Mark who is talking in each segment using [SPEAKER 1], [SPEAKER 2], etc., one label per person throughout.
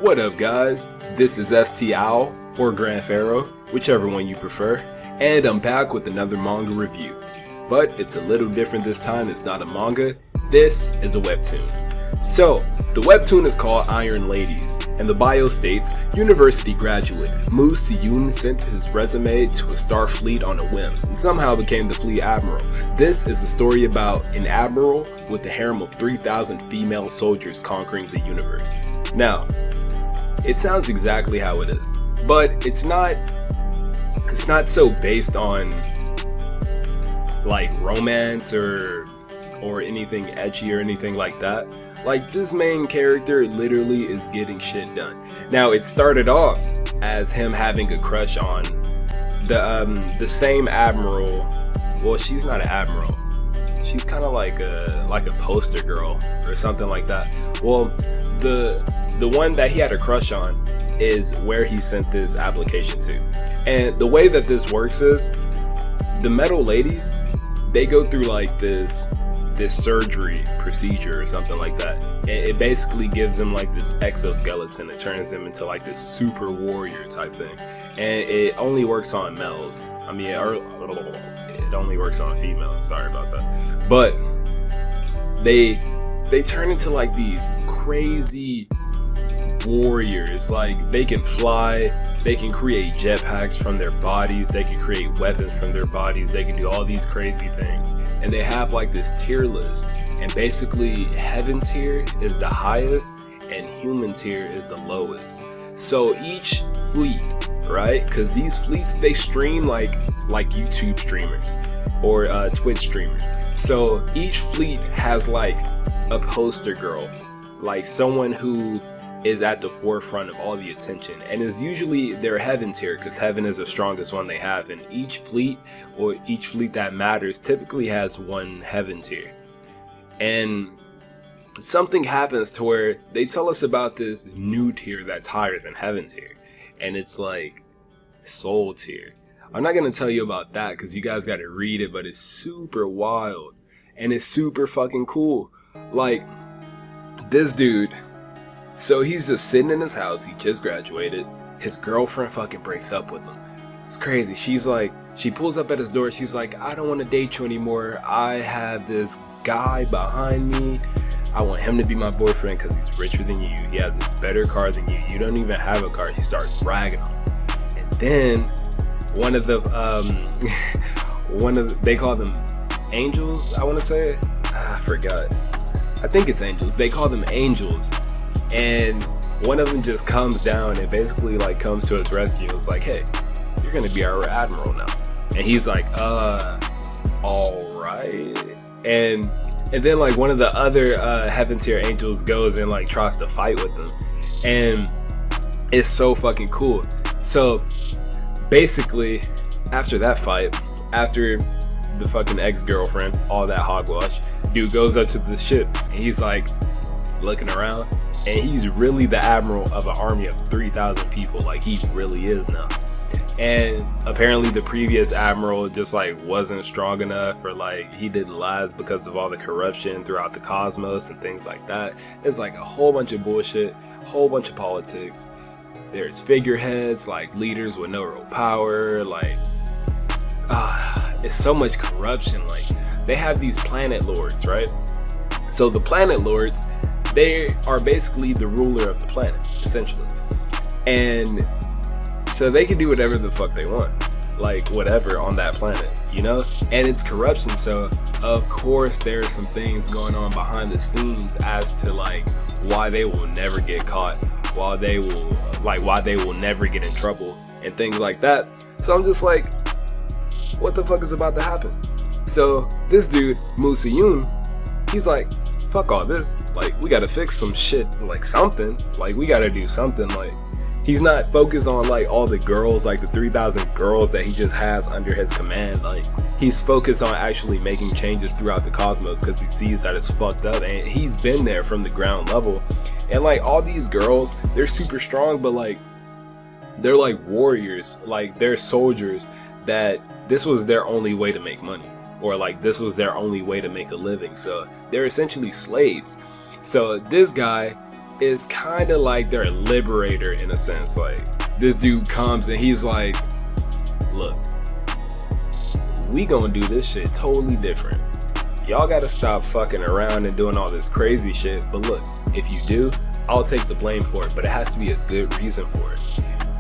[SPEAKER 1] What up, guys? This is ST Owl, or Grand Pharaoh, whichever one you prefer, and I'm back with another manga review. But it's a little different this time. It's not a manga, this is a webtoon. So, the webtoon is called Iron Ladies, and the bio states, university graduate Moo Si-yoon sent his resume to a star fleet on a whim, and somehow became the fleet admiral. This is a story about an admiral with a harem of 3,000 female soldiers conquering the universe. Now, it sounds exactly how it is, but it's not so based on like romance or anything edgy or anything like that. Like, this main character literally is getting shit done. Now, it started off as him having a crush on the same admiral. Well, she's not an admiral. She's kind of like a poster girl or something like that. Well, the one that he had a crush on is where he sent this application to. And the way that this works is, the metal ladies, they go through like this surgery procedure or something like that. And it basically gives them like this exoskeleton. It turns them into like this super warrior type thing. And it only works on males. I mean, it only works on females. Sorry about that. But they turn into like these crazy warriors. Like, they can fly, they can create jetpacks from their bodies, they can create weapons from their bodies, they can do all these crazy things. And they have like this tier list, and basically heaven tier is the highest and human tier is the lowest. So each fleet, right, because these fleets, they stream like YouTube streamers or Twitch streamers. So each fleet has like a poster girl, like someone who is at the forefront of all the attention, and is usually their heaven tier, because heaven is the strongest one they have, and each fleet that matters typically has one heaven tier. And something happens to where they tell us about this new tier that's higher than heaven tier, and it's like soul tier. I'm not gonna tell you about that because you guys gotta read it, but it's super wild and it's super fucking cool. Like, this dude, so he's just sitting in his house, he just graduated, his girlfriend fucking breaks up with him. It's crazy. She pulls up at his door, she's like, I don't want to date you anymore, I have this guy behind me, I want him to be my boyfriend because he's richer than you, he has a better car than you don't even have a car. She starts bragging on him. And then one of they call them angels, I want to say, I forgot, I think it's angels, they call them angels. And one of them just comes down and basically like comes to his rescue. It's like, hey, you're gonna be our admiral now. And he's like, alright. And then like one of the other heaven tier angels goes and like tries to fight with them. And it's so fucking cool. So basically, after that fight, after the fucking ex-girlfriend, all that hogwash, dude goes up to the ship and he's like looking around. And he's really the admiral of an army of 3,000 people. Like, he really is now. And apparently the previous admiral just like wasn't strong enough, or like he didn't last because of all the corruption throughout the cosmos and things like that. It's like a whole bunch of bullshit, whole bunch of politics. There's figureheads, like leaders with no real power. Like, it's so much corruption. Like, they have these planet lords, right? So the planet lords, they are basically the ruler of the planet, essentially. And so they can do whatever the fuck they want. Like, whatever on that planet, you know? And it's corruption, so of course there are some things going on behind the scenes as to like why they will never get caught, why they will never get in trouble, and things like that. So I'm just like, what the fuck is about to happen? So this dude, Moo Si-yoon, he's like, fuck all this, like, we gotta fix some shit, like something, like we gotta do something. Like, he's not focused on like all the girls, like the 3,000 girls that he just has under his command. Like, he's focused on actually making changes throughout the cosmos because he sees that it's fucked up, and he's been there from the ground level. And like, all these girls, they're super strong, but like, they're like warriors, like they're soldiers that this was their only way to make money, or like this was their only way to make a living. So they're essentially slaves. So this guy, is kind of like their liberator in a sense. Like, this dude comes and he's like, look, we gonna do this shit totally different. Y'all gotta stop fucking around and doing all this crazy shit, but look, if you do, I'll take the blame for it, but it has to be a good reason for it.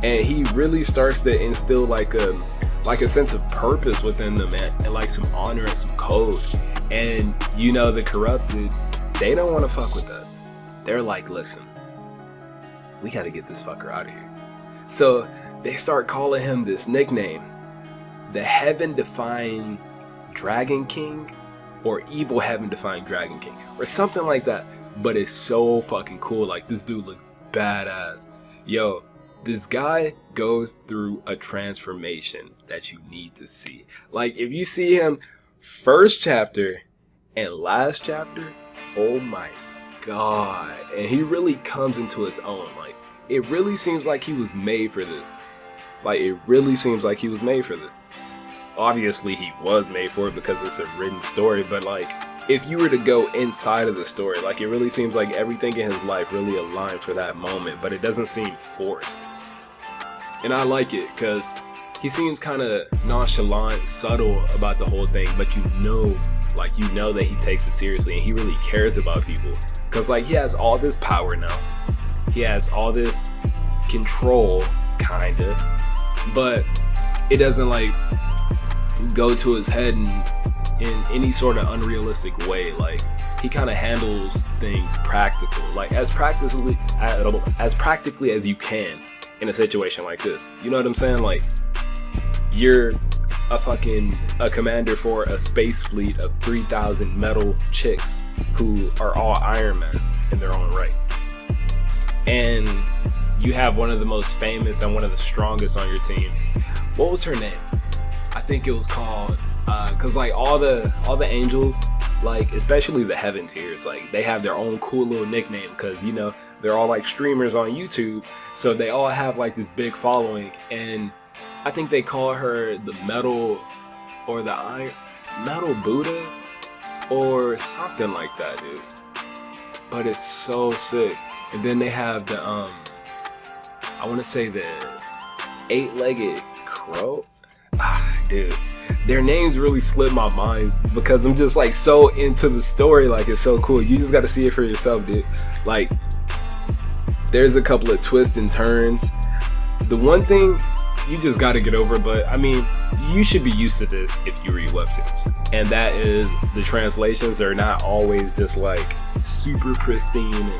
[SPEAKER 1] And he really starts to instill like a sense of purpose within them, and like some honor and some code. And you know, the corrupted, they don't want to fuck with that. They're like, listen, we gotta get this fucker out of here. So they start calling him this nickname, the Heaven-Defying Dragon King, or Evil Heaven-Defying Dragon King, or something like that. But it's so fucking cool. Like, this dude looks badass. Yo, this guy goes through a transformation that you need to see. Like, if you see him first chapter and last chapter, oh my god. And he really comes into his own. Like, it really seems like he was made for this. Like, it really seems like he was made for this. Obviously, he was made for it because it's a written story, but like, if you were to go inside of the story, like, it really seems like everything in his life really aligned for that moment, but it doesn't seem forced. And I like it because he seems kind of nonchalant, subtle about the whole thing, but you know that he takes it seriously and he really cares about people. Because like, he has all this power now, he has all this control, kinda, but it doesn't like go to his head in any sort of unrealistic way. Like, he kind of handles things practical, like as practically as you can in a situation like this. You know what I'm saying? Like, you're a commander for a space fleet of 3,000 metal chicks who are all Iron Man in their own right, and you have one of the most famous and one of the strongest on your team. What was her name? I think it was called, cause like all the angels, like especially the heaven tiers, like they have their own cool little nickname, cause you know, they're all like streamers on YouTube, so they all have like this big following, and I think they call her the metal, or the iron, metal Buddha, or something like that, dude. But it's so sick. And then they have the I want to say the 8-legged crow. Dude, their names really slip my mind because I'm just like so into the story. Like, it's so cool. You just got to see it for yourself, dude. Like, there's a couple of twists and turns. The one thing you just got to get over, but I mean, you should be used to this if you read webtoons, and that is the translations are not always just like super pristine,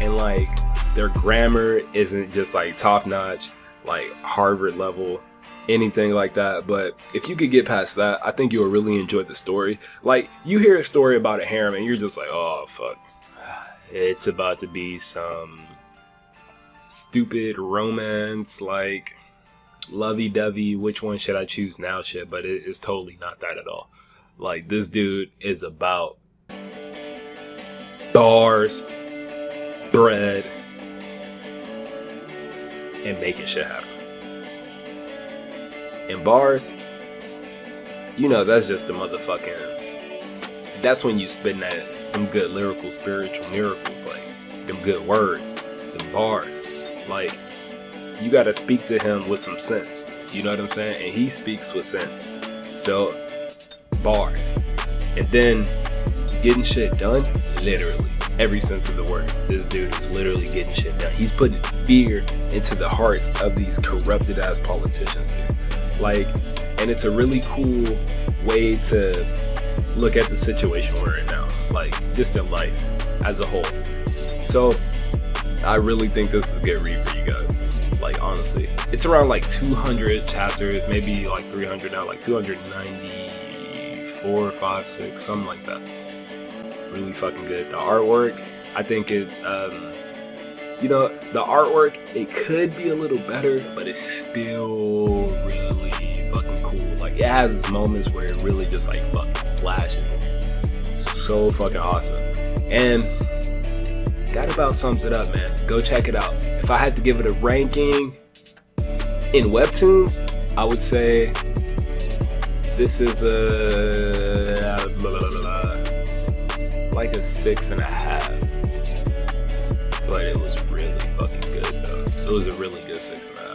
[SPEAKER 1] and like their grammar isn't just like top notch, like Harvard level, anything like that. But if you could get past that, I think you'll really enjoy the story. Like, you hear a story about a harem and you're just like, oh fuck, it's about to be some stupid romance, like lovey-dovey, which one should I choose now shit. But it is totally not that at all. Like, this dude is about bars, bread, and making shit happen. And bars, you know, that's just a motherfucking, that's when you spitting that them good lyrical spiritual miracles, like them good words, them bars. Like, you gotta speak to him with some sense, you know what I'm saying? And he speaks with sense. So, bars. And then getting shit done, literally every sense of the word. This dude is literally getting shit done. He's putting fear into the hearts of these corrupted ass politicians, dude. Like, and it's a really cool way to look at the situation we're in now, like just in life as a whole. So I really think this is a good read for you guys. Like, honestly, it's around like 200 chapters, maybe like 300 now, like 294, 5, 6, something like that. Really fucking good. The artwork, I think it's you know, the artwork, it could be a little better, but it's still really fucking cool. Like, it has its moments where it really just like fucking flashes. So fucking awesome. And that about sums it up, man. Go check it out. If I had to give it a ranking in webtoons, I would say this is like a 6.5. but it was really fucking good though. It was a really good 6.5.